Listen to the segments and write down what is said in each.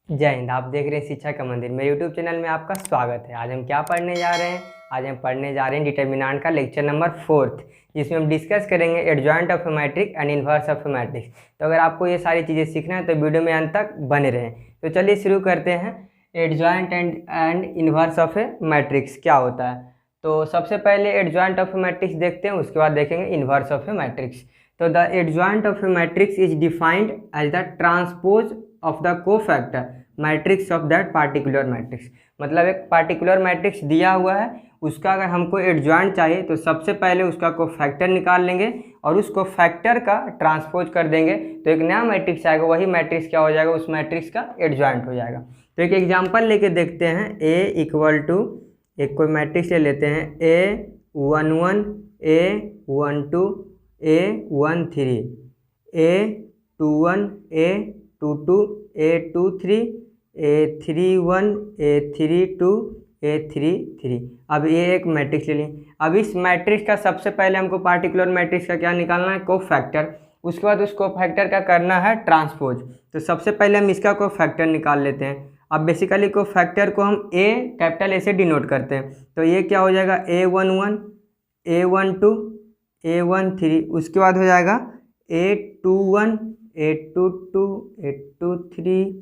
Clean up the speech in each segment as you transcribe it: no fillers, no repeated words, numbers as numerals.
जय हिंद। आप देख रहे हैं शिक्षा का मंदिर। मेरे यूट्यूब चैनल में आपका स्वागत है। आज हम क्या पढ़ने जा रहे हैं? आज हम पढ़ने जा रहे हैं डिटर्मिनेंट का लेक्चर नंबर 4, जिसमें हम डिस्कस करेंगे adjoint of a matrix and inverse of a matrix. तो अगर आपको ये सारी चीज़ें सीखना है तो वीडियो में अंत तक बने रहें। तो चलिए शुरू करते हैं। Adjoint and inverse of a matrix क्या होता है? तो सबसे पहले एडजॉइंट ऑफ ए मैट्रिक्स देखते हैं, उसके बाद देखेंगे इन्वर्स ऑफ ए मैट्रिक्स। तो the adjoint of a matrix is defined as the transpose of the cofactor matrix of that particular matrix. मतलब एक पार्टिकुलर मैट्रिक्स दिया हुआ है, उसका अगर हमको एडजॉइंट चाहिए तो सबसे पहले उसका कोफैक्टर निकाल लेंगे और उस कोफैक्टर का ट्रांसपोज कर देंगे तो एक नया मैट्रिक्स आएगा। वही मैट्रिक्स क्या हो जाएगा? उस मैट्रिक्स का एडजॉइंट हो जाएगा। तो एक एग्जांपल लेके देखते हैं। ए इक्वल टू, एक कोई मैट्रिक्स ले लेते हैं, A11 A12 A13 A21 A22 A23 A31 A32 A33। अब ये एक मैट्रिक्स ले ली। अब इस मैट्रिक्स का सबसे पहले हमको पार्टिकुलर मैट्रिक्स का क्या निकालना है? कोफैक्टर। उसके बाद उस कोफैक्टर का करना है ट्रांसपोज। तो सबसे पहले हम इसका कोफैक्टर निकाल लेते हैं। अब बेसिकली कोफैक्टर को हम ए कैपिटल ए से डिनोट करते हैं। तो ये क्या हो जाएगा? A11 A12 A13। उसके बाद हो जाएगा A21 A22 A23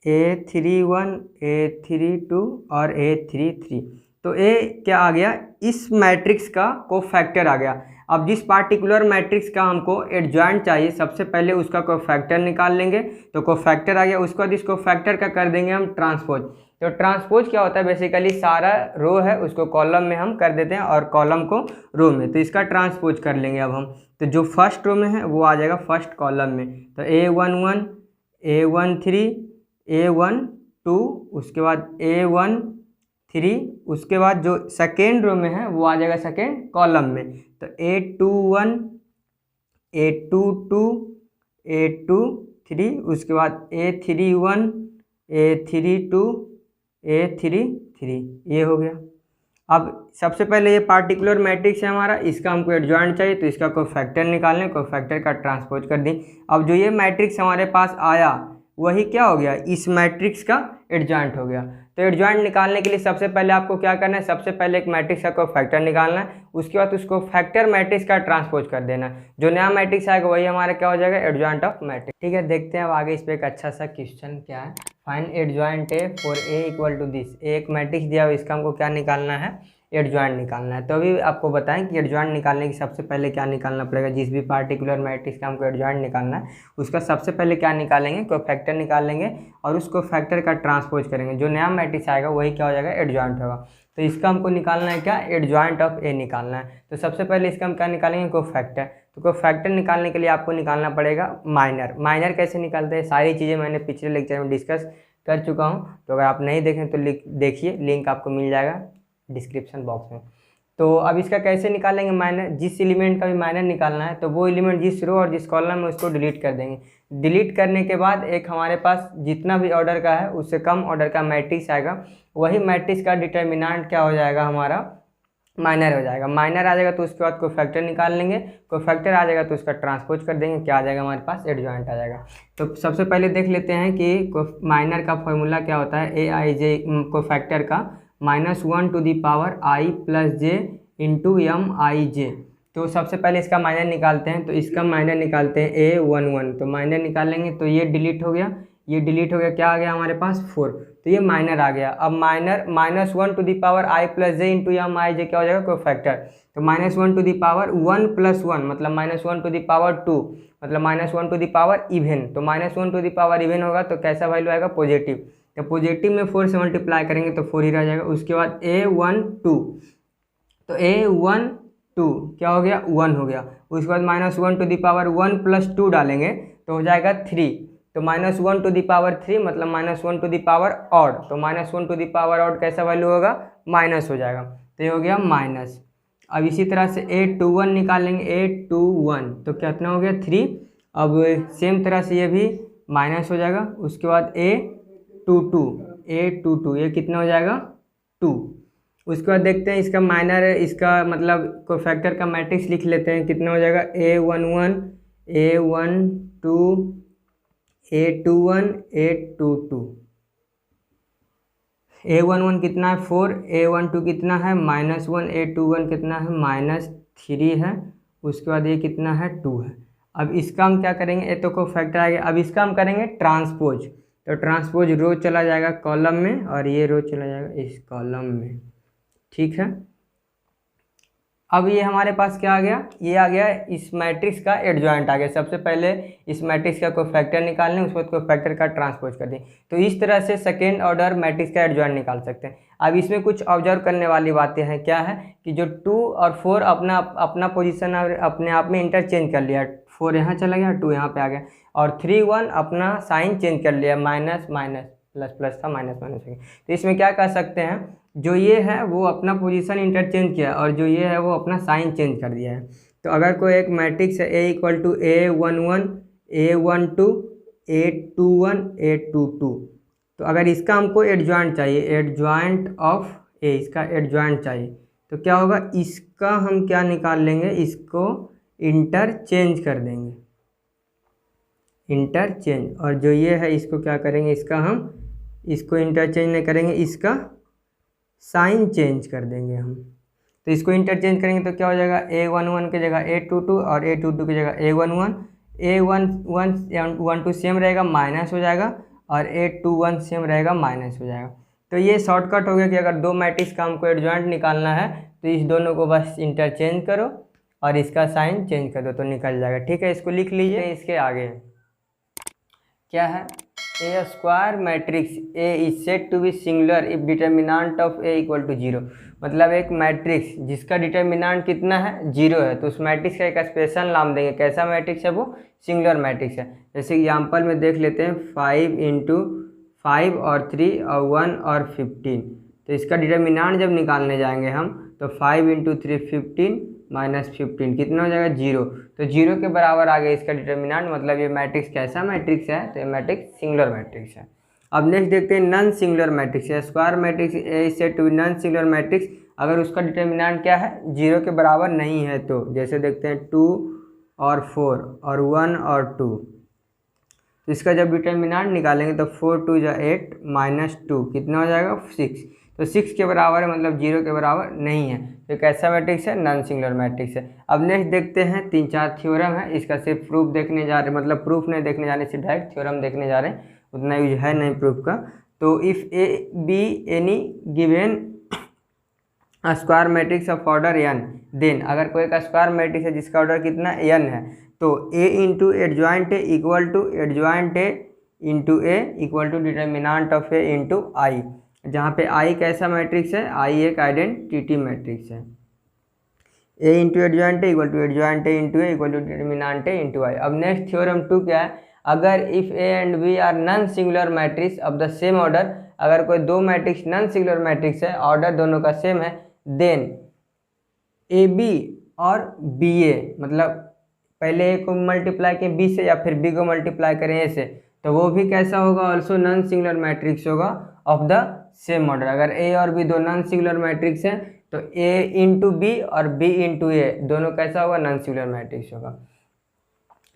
A31 A32 और A33। तो ए क्या आ गया? इस मैट्रिक्स का कोफैक्टर आ गया। अब जिस पार्टिकुलर मैट्रिक्स का हमको एडजॉइंट चाहिए, सबसे पहले उसका कोफैक्टर निकाल लेंगे। तो कोफैक्टर आ गया। उसके बाद इस कोफैक्टर का कर देंगे हम ट्रांसपोज। तो ट्रांसपोज क्या होता है? बेसिकली सारा रो है उसको कॉलम में हम कर देते हैं और कॉलम को रो में। तो इसका ट्रांसपोज कर लेंगे अब हम। तो जो फर्स्ट रो में है वो आ जाएगा फर्स्ट कॉलम में। तो A11 A13 A12, उसके बाद A13, उसके बाद जो सेकेंड रो में है वो आ जाएगा सेकेंड कॉलम में। तो A21 A22 A23, उसके बाद A31 A32 A33। ये हो गया। अब सबसे पहले ये पार्टिकुलर मैट्रिक्स है हमारा, इसका हमको एडजॉइंट चाहिए तो इसका कोफैक्टर निकालने, कोफैक्टर का ट्रांसपोज कर दी। अब जो ये मैट्रिक्स हमारे पास आया वही क्या हो गया? इस मैट्रिक्स का एडजॉइंट हो गया। तो एडजॉइंट निकालने के लिए सबसे पहले आपको क्या करना है? सबसे पहले एक मैट्रिक्स का कोफैक्टर निकालना है। उसके बाद उसको फैक्टर मैट्रिक्स का ट्रांसपोज कर देना है। जो नया मैट्रिक्स आएगा वही हमारा क्या हो जाएगा? Adjoint of matrix. ठीक है, देखते हैं अब आगे इस पर एक अच्छा सा क्वेश्चन क्या है। Find adjoint A for A equal to this. एक मैट्रिक्स दिया हुआ, इसका हमको क्या निकालना है? एडजॉइंट निकालना है। तो अभी आपको बताएं कि एडजॉइंट निकालने की सबसे पहले क्या निकालना पड़ेगा। जिस भी पार्टिकुलर मैट्रिक्स का हमको एडजॉइंट निकालना है उसका सबसे पहले क्या निकालेंगे? कोफैक्टर निकालेंगे और उस कोफैक्टर का ट्रांसपोज करेंगे। जो नया मैट्रिक्स आएगा वही क्या हो जाएगा? एडजॉइंट होगा। तो इसका हमको निकालना है क्या? एडजॉइंट ऑफ ए निकालना है। तो सबसे पहले इसका हम क्या निकालेंगे? कोफैक्टर। तो कोफैक्टर निकालने के लिए आपको निकालना पड़ेगा माइनर। माइनर कैसे निकालते हैं? सारी चीज़ें मैंने पिछले लेक्चर में डिस्कस कर चुका हूँ। तो अगर आप नहीं देखें तो देखिए, लिंक आपको मिल जाएगा डिस्क्रिप्शन बॉक्स में। तो अब इसका कैसे निकालेंगे माइनर? जिस एलिमेंट का भी माइनर निकालना है तो वो एलिमेंट जिस रो और जिस कॉलम में उसको डिलीट कर देंगे। डिलीट करने के बाद एक हमारे पास जितना भी ऑर्डर का है उससे कम ऑर्डर का मैट्रिक्स आएगा। वही मैट्रिक्स का डिटर्मिनेंट क्या हो जाएगा? हमारा माइनर हो जाएगा। माइनर आ जाएगा तो उसके बाद कोफैक्टर निकाल लेंगे। कोफैक्टर आ जाएगा तो उसका ट्रांसपोज कर देंगे। क्या आ जाएगा हमारे पास? एडजॉइंट आ जाएगा। तो सबसे पहले देख लेते हैं कि माइनर का फॉर्मूला क्या होता है। AIJ कोफैक्टर का -1 to the power I plus J into MIJ। तो सबसे पहले इसका माइनर निकालते हैं। तो इसका माइनर निकालते हैं A11। तो माइनर निकालेंगे तो ये डिलीट हो गया, ये डिलीट हो गया। क्या आ गया हमारे पास? 4। तो ये माइनर आ गया। अब minor -1 to the power I plus J into MIJ क्या हो जाएगा? कोफैक्टर। तो -1 टू दी पावर 1 प्लस 1 मतलब -1 टू दी पावर 2 मतलब -1 टू दी पावर इवन। तो -1 टू दी पावर इवन होगा तो कैसा वैल्यू आएगा? पॉजिटिव। तो पॉजिटिव में 4 से मल्टीप्लाई करेंगे तो 4 ही रह जाएगा। उसके बाद A12। तो A12 क्या हो गया? 1 हो गया। उसके बाद -1 टू दी पावर 1 प्लस 2 डालेंगे तो हो जाएगा 3। तो -1 टू दी पावर 3 मतलब -1 टू दी पावर ऑड। तो -1 टू दी पावर ऑड कैसा वैल्यू होगा? माइनस हो जाएगा। तो ये हो गया माइनस। अब इसी तरह से A21 निकालेंगे। A21 तो कितना हो गया? 3। अब सेम तरह से ये भी माइनस हो जाएगा। उसके बाद A22 ये कितना हो जाएगा? 2। उसके बाद देखते हैं इसका माइनर, इसका मतलब कोफैक्टर का मैट्रिक्स लिख लेते हैं। कितना हो जाएगा? A11 A12 A21 A22, A11 कितना है 4, A12 कितना है -1, A21 कितना है -3 है, उसके बाद ये कितना है 2 है। अब इसका हम क्या करेंगे, ये तो को फैक्टर आ गया, अब इसका हम करेंगे ट्रांसपोज। तो ट्रांसपोज रो चला जाएगा कॉलम में और ये रो चला जाएगा इस कॉलम में, ठीक है। अब ये हमारे पास क्या आ गया, ये आ गया इस मैट्रिक्स का एडजॉइंट आ गया। सबसे पहले इस मैट्रिक्स का कोफैक्टर निकाल लें, उसके बाद कोफैक्टर का ट्रांसपोज कर दें। तो इस तरह से सेकेंड ऑर्डर मैट्रिक्स का एडजॉइंट निकाल सकते हैं। अब इसमें कुछ ऑब्जर्व करने वाली बातें हैं, क्या है कि जो 2 और 4 अपना पोजीशन अपने आप में इंटरचेंज कर लिया, 4 यहाँ चला गया, 2 यहाँ पे आ गया, और 3 1 अपना साइन चेंज कर लिया, माइनस माइनस प्लस प्लस था, माइनस माइनस हो गया। तो इसमें क्या कह सकते हैं, जो ये है वो अपना पोजीशन इंटरचेंज किया और जो ये है वो अपना साइन चेंज कर दिया है। तो अगर कोई एक मैट्रिक्स है A = A11 A12 A21 A22, तो अगर इसका हमको एडजॉइंट चाहिए, एडजॉइंट ऑफ A, इसका एडजॉइंट चाहिए, तो क्या होगा, इसका हम क्या निकाल लेंगे, इसको इंटरचेंज कर देंगे, इंटरचेंज। और जो ये है इसको क्या करेंगे, इसका हम इसको इंटरचेंज नहीं करेंगे, इसका साइन चेंज कर देंगे हम। तो इसको इंटरचेंज करेंगे तो क्या हो जाएगा, A11 की जगह A22 और A22 की जगह A11, A12 सेम रहेगा माइनस हो जाएगा और A21 सेम रहेगा माइनस हो जाएगा। तो ये शॉर्टकट हो गया कि अगर दो मैट्रिक्स का हमको एडजॉइंट निकालना है तो इस दोनों को बस इंटरचेंज करो और इसका साइन चेंज कर दो तो निकल जाएगा, ठीक है। इसको लिख लीजिए। इसके आगे क्या है, a square matrix A is said to be singular if determinant of A = 0। मतलब एक मैट्रिक्स जिसका डिटर्मिनेंट कितना है, 0 है, तो उस मैट्रिक्स का एक स्पेशल नाम देंगे। कैसा मैट्रिक्स है वो, सिंगुलर मैट्रिक्स है। जैसे एग्जाम्पल में देख लेते हैं, 5 × 5 और 3 और 1 और 15। तो इसका डिटर्मिनेंट जब निकालने जाएंगे हम तो 5 × 3 15 -15 कितना हो जाएगा, 0। तो 0 के बराबर आ गया इसका डिटर्मिनेंट। मतलब ये मैट्रिक्स कैसा मैट्रिक्स है, तो ये मैट्रिक्स सिंगुलर मैट्रिक्स है। अब नेक्स्ट देखते हैं नॉन सिंगुलर मैट्रिक्स है। Square matrix A is said to be non singular matrix अगर उसका डिटर्मिनेंट क्या है, 0 के बराबर नहीं है। तो जैसे देखते हैं 2 और 4 और 1 और 2, तो इसका जब डिटर्मिनेंट निकालेंगे तो 4 2 = 8 -2 कितना हो जाएगा, 6। तो 6 के बराबर है, मतलब 0 के बराबर नहीं है। तो कैसा मैट्रिक्स है, नॉन सिंगुलर मैट्रिक्स है। अब नेक्स्ट देखते हैं 3-4 थ्योरम है। इसका सिर्फ प्रूफ देखने जा रहे हैं, मतलब प्रूफ नहीं देखने जा रहे, सिर्फ डायरेक्ट थ्योरम देखने जा रहे हैं, उतना यूज है नहीं प्रूफ का। तो if A be any given square matrix of order n, then अगर कोई एक स्क्वायर मैट्रिक्स है जिसका ऑर्डर कितना n है, तो A × adjoint A = adjoint A × A = determinant of A × I, जहाँ पे I कैसा मैट्रिक्स है, I एक आइडेंटिटी मैट्रिक्स है। A × adjoint A = adjoint A × A = determinant A × I। अब नेक्स्ट थ्योरम 2 क्या है, अगर if A and B are non singular matrix of the same order, अगर कोई दो मैट्रिक्स नॉन सिंगुलर मैट्रिक्स है, ऑर्डर दोनों का सेम है, देन AB और BA, मतलब पहले A को मल्टीप्लाई करें B से या फिर B को मल्टीप्लाई करें A से, तो वो भी कैसा होगा, ऑल्सो नॉन सिंगुलर मैट्रिक्स होगा ऑफ द सेम ऑर्डर। अगर A और B दो नॉन सिंगुलर मैट्रिक्स हैं तो A × B और B × A दोनों कैसा होगा, नॉन सिंगुलर मैट्रिक्स होगा।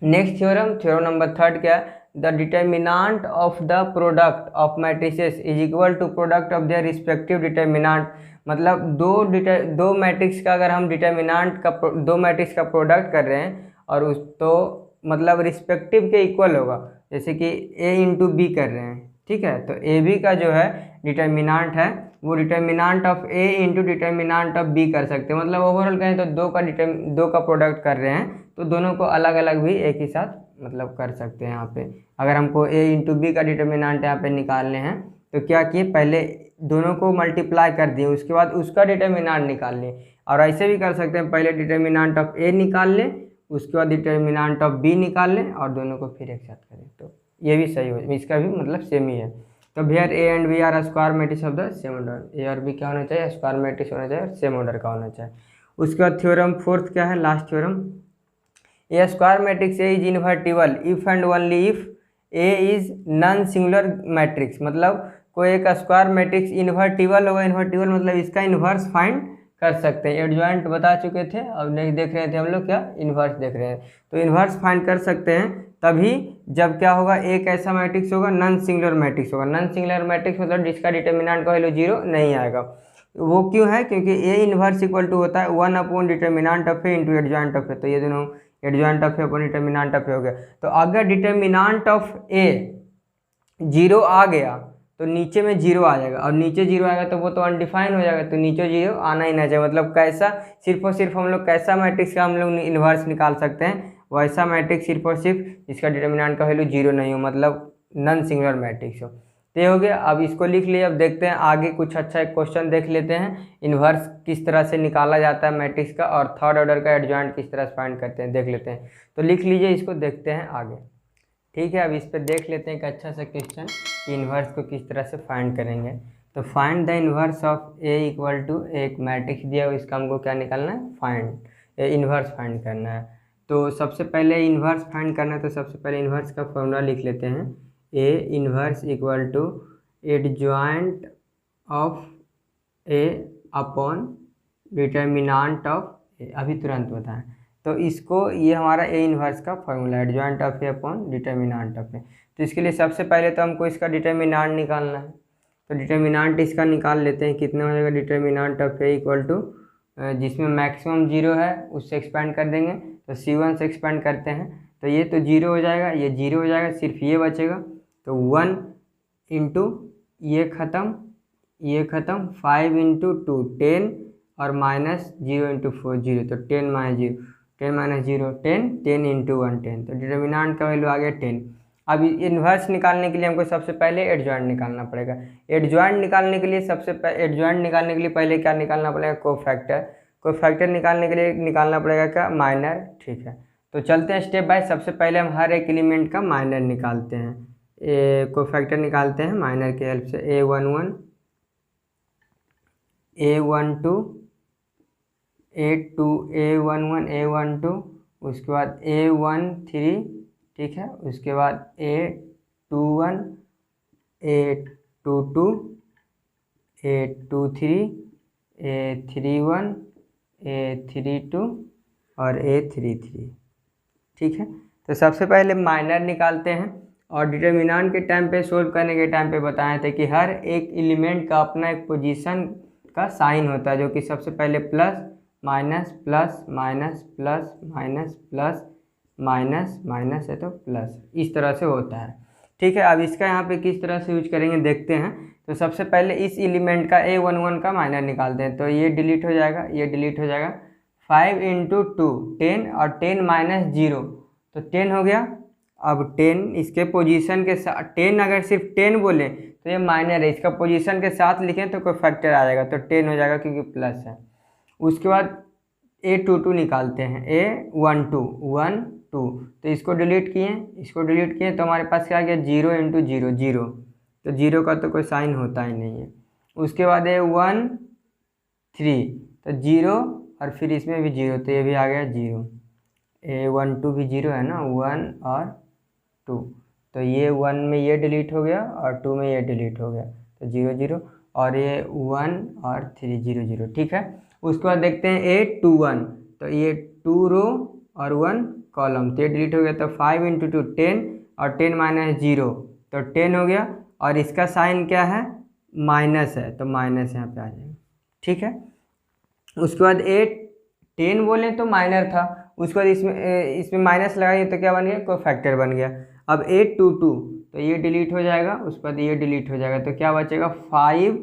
नेक्स्ट थ्योरम नंबर 3 क्या है, the determinant of the product of matrices is equal to product of their respective determinant. मतलब दो मैट्रिक्स का अगर हम डिटर्मिनेंट का दो मैट्रिक्स का प्रोडक्ट कर रहे हैं और उस तो मतलब रिस्पेक्टिव के इक्वल होगा, जैसे कि A × B कर रहे हैं, ठीक है। तो AB का जो है डिटर्मिनेंट है वो determinant of A × determinant of B कर सकते हैं। मतलब ओवरऑल कहें तो दो का प्रोडक्ट कर रहे हैं तो दोनों को अलग अलग भी एक ही साथ मतलब कर सकते हैं। यहाँ पे अगर हमको A × B का डिटर्मिनेंट यहाँ पे निकालने हैं तो क्या किए, पहले दोनों को मल्टीप्लाई कर दिए, उसके बाद उसका डिटर्मिनेंट निकाल लिए। और ऐसे भी कर सकते हैं, पहले डिटर्मिनेंट ऑफ A निकाल लें, उसके बाद डिटर्मिनेंट ऑफ B निकाल लें और दोनों को फिर एक साथ करें, तो ये भी सही हो, इसका भी मतलब सेम ही है। तो where A and B are square matrix of the same order, A और B क्या होना चाहिए, स्क्वायर मैट्रिक्स होना चाहिए और सेम ऑर्डर का होना चाहिए। उसके बाद थ्योरम 4 क्या है, last theorem, A square matrix A is invertible if and only if A is non singular matrix. मतलब कोई एक स्क्वायर मैट्रिक्स इन्वर्टिबल होगा, इन्वर्टिबल मतलब इसका इन्वर्स फाइंड कर सकते हैं। एडजॉइंट बता चुके थे, अब नेक्स्ट देख रहे थे हम लोग क्या, इन्वर्स देख रहे हैं। तो इन्वर्स फाइंड कर सकते हैं तभी जब क्या होगा, एक ऐसा मैट्रिक्स होगा नॉन सिंगुलर मैट्रिक्स होगा। नॉन सिंगुलर मैट्रिक्स मतलब जिसका डिटर्मिनेंट का वैल्यू 0 नहीं आएगा। वो क्यों है, क्योंकि ए इन्वर्स इक्वल टू होता है 1 upon determinant of A into adjoint of A. तो ये दोनों adjoint of A upon determinant of A हो गया। तो अगर डिटर्मिनेंट ऑफ ए 0 आ गया तो नीचे में 0 आ जाएगा, और नीचे 0 आएगा तो वो तो अनडिफाइन हो जाएगा, तो नीचे 0 आना ही ना चाहिए। मतलब कैसा, सिर्फ और सिर्फ हम लोग कैसा मैट्रिक्स का हम लोग इन्वर्स निकाल सकते हैं, वैसा मैट्रिक्स सिर्फ और सिर्फ जिसका डिटर्मिनेंट का वैल्यू 0 नहीं हो, मतलब नॉन सिंगुलर मैट्रिक्स हो। तो ये हो गया। अब इसको लिख लिए। अब देखते हैं आगे कुछ अच्छा एक क्वेश्चन देख लेते हैं, इन्वर्स किस तरह से निकाला जाता है मैट्रिक्स का, और थर्ड ऑर्डर का एडजॉइंट किस तरह से फाइंड करते हैं देख लेते हैं। तो लिख लीजिए, इसको देखते हैं आगे। ठीक है, अब इस पर देख लेते हैं एक अच्छा सा क्वेश्चन कि इन्वर्स को किस तरह से फाइंड करेंगे। तो find the inverse of A equal to, एक मैट्रिक्स दिया हुआ, इसका हमको क्या निकालना है, फाइंड इन्वर्स फाइंड करना है। तो सबसे पहले इन्वर्स फाइंड करना है, तो सबसे पहले इन्वर्स का फॉर्मूला लिख लेते हैं। A inverse equal to adjoint of A upon determinant of A. अभी तुरंत बताएं। तो इसको, ये हमारा ए इन्वर्स का फॉर्मूला है, adjoint of A upon determinant of A. तो इसके लिए सबसे पहले तो हमको इसका डिटर्मिनेंट निकालना है। तो डिटर्मिनेंट इसका निकाल लेते हैं। कितना हो जाएगा, determinant of A equal to, जिसमें मैक्सिमम 0 है उससे एक्सपेंड कर देंगे, तो C1 से एक्सपेंड करते हैं, तो ये तो 0 हो जाएगा, ये 0 हो जाएगा, सिर्फ ये बचेगा। तो 1 इंटू ये ख़त्म, ये ख़त्म, 5 इंटू 2 10, और माइनस 0 इंटू 4 0, तो 10 माइनस 0, 10 माइनस 0 10, 10 इंटू 1 10। तो डिटर्मिनेंट का वैल्यू आ गया 10। अब इन्वर्स निकालने के लिए हमको सबसे पहले एडजॉइंट निकालना पड़ेगा। एडजॉइंट निकालने के लिए एडजॉइंट निकालने के लिए पहले क्या निकालना पड़ेगा, कोफैक्टर। कोफैक्टर निकालने के लिए निकालना पड़ेगा क्या, माइनर। ठीक है, तो चलते हैं स्टेप बाय। सबसे पहले हम हर एक एलिमेंट का माइनर निकालते हैं, कोफैक्टर निकालते हैं माइनर की हेल्प से। A11, A12, A2, A11, A12, उसके बाद A13, ठीक है, उसके बाद A21, A22, A23, A31, A32 और A33। ठीक है, तो सबसे पहले माइनर निकालते हैं, और डिटर्मिनेंट के टाइम पे, सोल्व करने के टाइम पे बताए थे कि हर एक एलिमेंट का अपना एक पोजीशन का साइन होता है, जो कि सबसे पहले plus minus plus minus plus minus plus minus minus है तो प्लस, इस तरह से होता है। ठीक है, अब इसका यहाँ पे किस तरह से यूज करेंगे देखते हैं। तो सबसे पहले इस एलिमेंट का A11 का माइनर निकालते हैं, तो ये डिलीट हो जाएगा, ये डिलीट हो जाएगा। 5 इंटू 2 10, और 10 माइनस 0 तो 10 हो गया। अब 10 इसके पोजीशन के साथ, 10 अगर सिर्फ 10 बोले तो ये माइनर है, इसका पोजीशन के साथ लिखें तो कोई फैक्टर आ जाएगा, तो 10 हो जाएगा क्योंकि प्लस है। उसके बाद A22 निकालते हैं, A12 1 2, तो इसको डिलीट किए, इसको डिलीट किए, तो हमारे पास क्या आ गया, 0 इंटू 0 0, तो 0 का तो कोई साइन होता ही नहीं है। उसके बाद A1 3, तो 0, और फिर इसमें भी 0, तो ये भी आ गया 0। A12 भी 0 है ना, 1 और 2, तो ये 1 में ये डिलीट हो गया और 2 में ये डिलीट हो गया, तो 0 0, और ये 1 और 3 0 0। ठीक है, उसके बाद देखते हैं A21, तो ये 2 रो और 1 कॉलम, तो ये डिलीट हो गया, तो 5 इंटू 2 10, और 10 माइनस 0 तो 10 हो गया, और इसका साइन क्या है, माइनस है, तो माइनस यहाँ पे आ जाएगा। ठीक है, उसके बाद A10 बोले तो माइनर था, उसके बाद इसमें माइनस लगाइए तो क्या बन गया, कोई फैक्टर बन गया। अब A22, तो ये डिलीट हो जाएगा, उसके बाद ये डिलीट हो जाएगा, तो क्या बचेगा, 5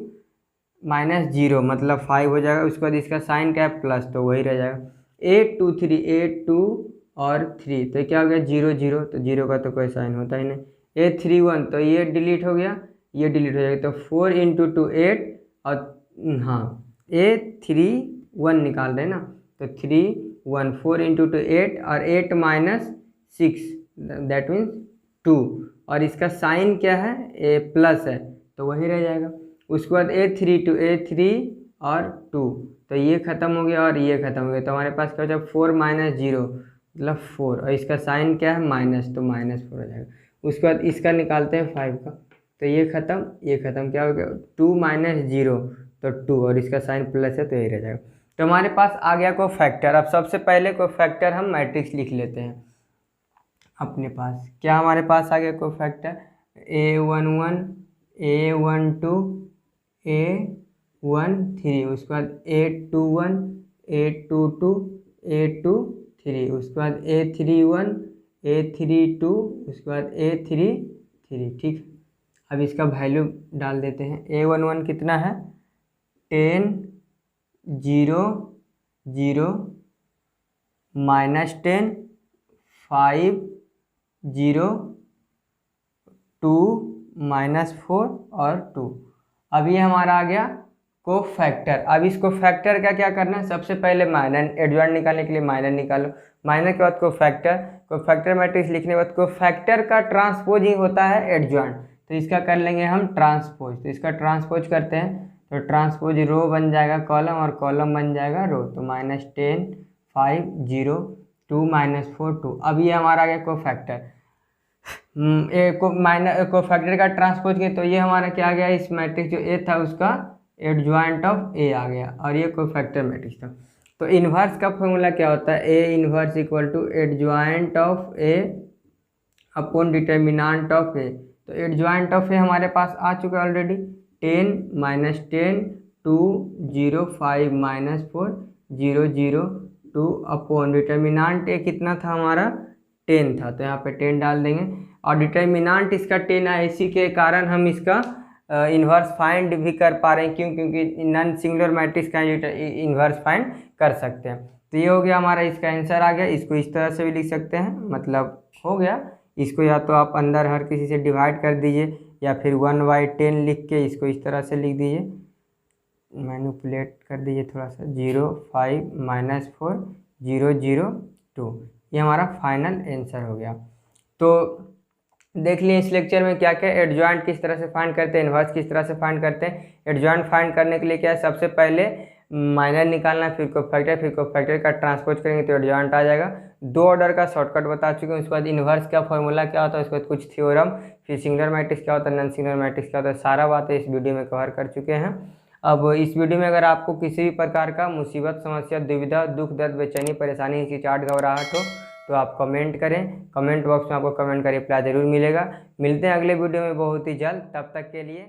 माइनस 0 मतलब 5 हो जाएगा। उसके बाद इसका साइन क्या है, प्लस, तो वही रह जाएगा। A23, A2 और 3, तो क्या हो गया, 0 0, तो 0 का तो कोई साइन होता ही नहीं। A31, तो ये डिलीट हो गया, ये डिलीट हो जाएगा, तो 4 इंटू 2 8, और हाँ A31 निकाल रहे हैं ना, तो 3 1 4 इंटू 2 8, और 8 माइनस 6 दैट मीन्स 2, और इसका साइन क्या है, ए प्लस है, तो वही रह जाएगा। उसके बाद A32 A3 और 2, तो ये ख़त्म हो गया और ये ख़त्म हो गया, तो हमारे पास क्या हो जाएगा, 4 माइनस 0 मतलब 4, और इसका साइन क्या है, माइनस, तो -4 हो जाएगा। उसके बाद इसका निकालते हैं 5 का, तो ये ख़त्म, ये ख़त्म, क्या हो गया, 2 माइनस 0 तो 2, और इसका साइन प्लस है, तो यही रह जाएगा। तो हमारे पास आ गया कोई फैक्टर। अब सबसे पहले कोई फैक्टर हम मैट्रिक्स लिख लेते हैं। अपने पास क्या हमारे पास आ गया कोफैक्टर A11 A12 A13, उसके बाद A21 A22 A23, उसके बाद A31 A32, उसके बाद A33। ठीक, अब इसका वैल्यू डाल देते हैं। A11 कितना है 10 0 0 -10 5 0 2 -4 और 2। अब ये हमारा आ गया कोफैक्टर। अब इस कोफैक्टर का क्या करना है, सबसे पहले माइनर एडजॉइंट निकालने के लिए माइनर निकालो, माइनर के बाद कोफैक्टर, कोफैक्टर मैट्रिक्स लिखने के बाद कोफैक्टर का ट्रांसपोज ही होता है एडजॉइंट, तो इसका कर लेंगे हम ट्रांसपोज। तो इसका ट्रांसपोज करते हैं तो ट्रांसपोज रो बन जाएगा कॉलम और कॉलम बन जाएगा रो, तो -10 5 0 2 -4 2। अब ये हमारा आ गया कोफैक्टर। कोफैक्टर का ट्रांसपोज किया तो ये हमारा क्या आ गया, इस मैट्रिक्स जो ए था उसका एडजॉइंट ऑफ ए आ गया और ये कोफैक्टर मैट्रिक्स था। तो इन्वर्स का फॉर्मूला क्या होता है, A inverse equal to adjoint of A upon determinant of A. तो एडजॉइंट ऑफ ए हमारे पास आ चुका है ऑलरेडी, 10 -10 2 0 5 -4 0 0 2 अपॉन डिटर्मिनेंट ए कितना था हमारा 10 था, तो यहाँ पे 10 डाल देंगे और डिटर्मिनेंट इसका 10 है, इसी के कारण हम इसका इन्वर्स फाइंड भी कर पा रहे हैं। क्यों, क्योंकि नॉन सिंगुलर मैट्रिक्स का इन्वर्स फाइंड कर सकते हैं। तो ये हो गया हमारा, इसका आंसर आ गया। इसको इस तरह से भी लिख सकते हैं, मतलब हो गया। इसको या तो आप अंदर हर किसी से डिवाइड कर दीजिए या फिर 1/10 लिख के इसको इस तरह से लिख दीजिए, मैनिपुलेट कर दीजिए थोड़ा सा, 0 5 -4 0 0 2। ये हमारा फाइनल आंसर हो गया। तो देख लिए इस लेक्चर में क्या क्या एडजॉइंट किस तरह से फाइंड करते हैं, इन्वर्स किस तरह से फाइंड करते हैं। एडजॉइंट फाइंड करने के लिए क्या है, सबसे पहले माइनर निकालना, फिर कोफैक्टर का ट्रांसपोज करेंगे तो एडजॉइंट आ जाएगा। 2 ऑर्डर का शॉर्टकट बता चुके हैं। उसके बाद इन्वर्स का फॉर्मूला क्या होता है, उसके बाद कुछ थ्योरम, फिर सिंगुलर मैट्रिक्स क्या होता है, नॉन सिंगुलर मैट्रिक्स क्या होता है, सारा बातें इस वीडियो में कवर कर चुके हैं। अब इस वीडियो में अगर आपको किसी भी प्रकार का मुसीबत, समस्या, दुविधा, दुख, दर्द, बेचैनी, परेशानी, हिचकिचाहट, घबराहट हो तो आप कमेंट करें। कमेंट बॉक्स में आपको कमेंट का रिप्लाई जरूर मिलेगा। मिलते हैं अगले वीडियो में बहुत ही जल्द, तब तक के लिए